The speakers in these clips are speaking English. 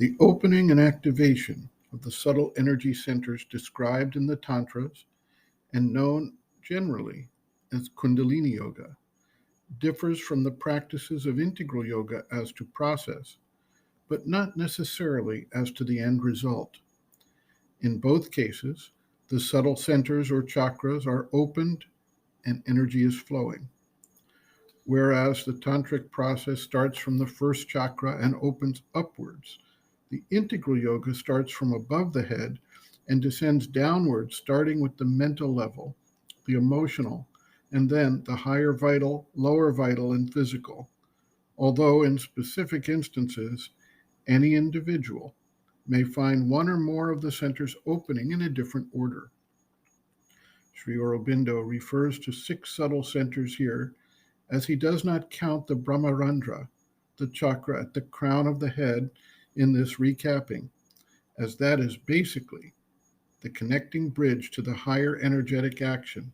The opening and activation of the subtle energy centers described in the Tantras and known generally as Kundalini Yoga differs from the practices of integral yoga as to process, but not necessarily as to the end result. In both cases, the subtle centers or chakras are opened and energy is flowing. Whereas the tantric process starts from the first chakra and opens upwards, the integral yoga starts from above the head and descends downwards, starting with the mental level, the emotional, and then the higher vital, lower vital, and physical. Although in specific instances, any individual may find one or more of the centers opening in a different order. Sri Aurobindo refers to 6 subtle centers here, as he does not count the Brahmarandra, the chakra at the crown of the head, in this recapping, as that is basically the connecting bridge to the higher energetic action.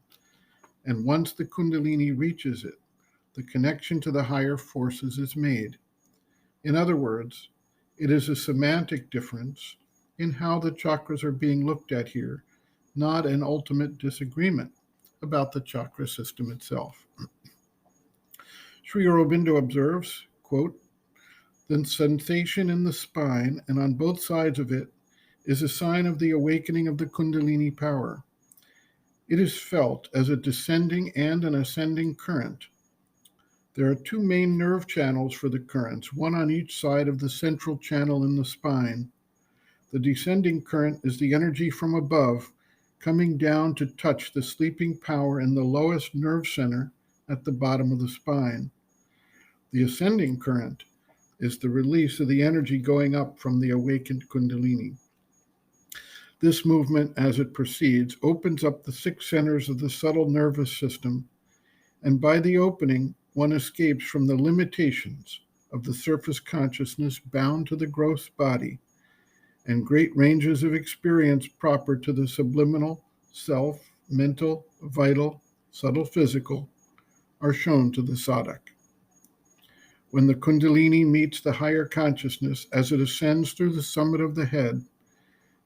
And once the Kundalini reaches it, the connection to the higher forces is made. In other words, it is a semantic difference in how the chakras are being looked at here, not an ultimate disagreement about the chakra system itself. Sri Aurobindo observes, quote, "The sensation in the spine and on both sides of it is a sign of the awakening of the Kundalini power. It is felt as a descending and an ascending current. There are 2 main nerve channels for the currents, one on each side of the central channel in the spine. The descending current is the energy from above, coming down to touch the sleeping power in the lowest nerve center at the bottom of the spine. The ascending current is the release of the energy going up from the awakened Kundalini. This movement, as it proceeds, opens up the 6 centers of the subtle nervous system, and by the opening, one escapes from the limitations of the surface consciousness bound to the gross body, and great ranges of experience proper to the subliminal, self, mental, vital, subtle physical, are shown to the sadhak. When the Kundalini meets the higher consciousness as it ascends through the summit of the head,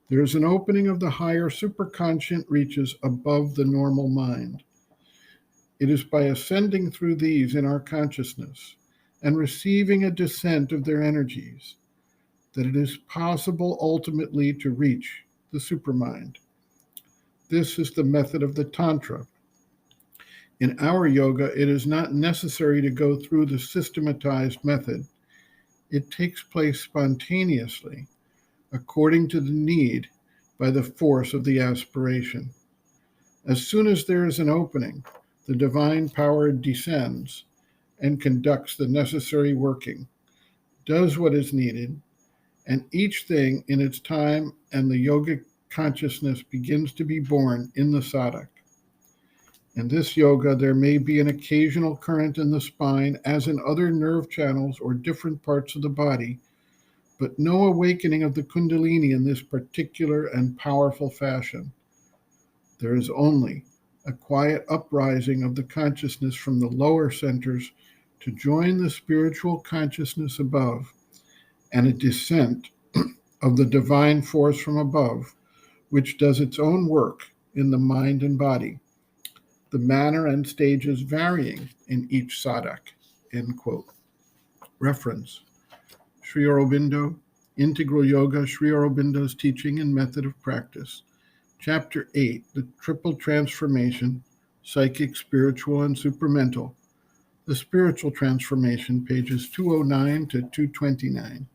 there is an opening of the higher superconscient reaches above the normal mind. It is by ascending through these in our consciousness and receiving a descent of their energies that it is possible ultimately to reach the supermind. This is the method of the Tantra. In our yoga, it is not necessary to go through the systematized method. It takes place spontaneously, according to the need, by the force of the aspiration. As soon as there is an opening, the divine power descends and conducts the necessary working, does what is needed, and each thing in its time, and the yogic consciousness begins to be born in the sadhak. In this yoga, there may be an occasional current in the spine, as in other nerve channels or different parts of the body, but no awakening of the Kundalini in this particular and powerful fashion. There is only a quiet uprising of the consciousness from the lower centers to join the spiritual consciousness above, and a descent of the divine force from above, which does its own work in the mind and body, the manner and stages varying in each sadhak." End quote. Reference: Sri Aurobindo, Integral Yoga, Sri Aurobindo's Teaching and Method of Practice. Chapter 8, The Triple Transformation, Psychic, Spiritual, and Supramental. The Spiritual Transformation, pages 209 to 229.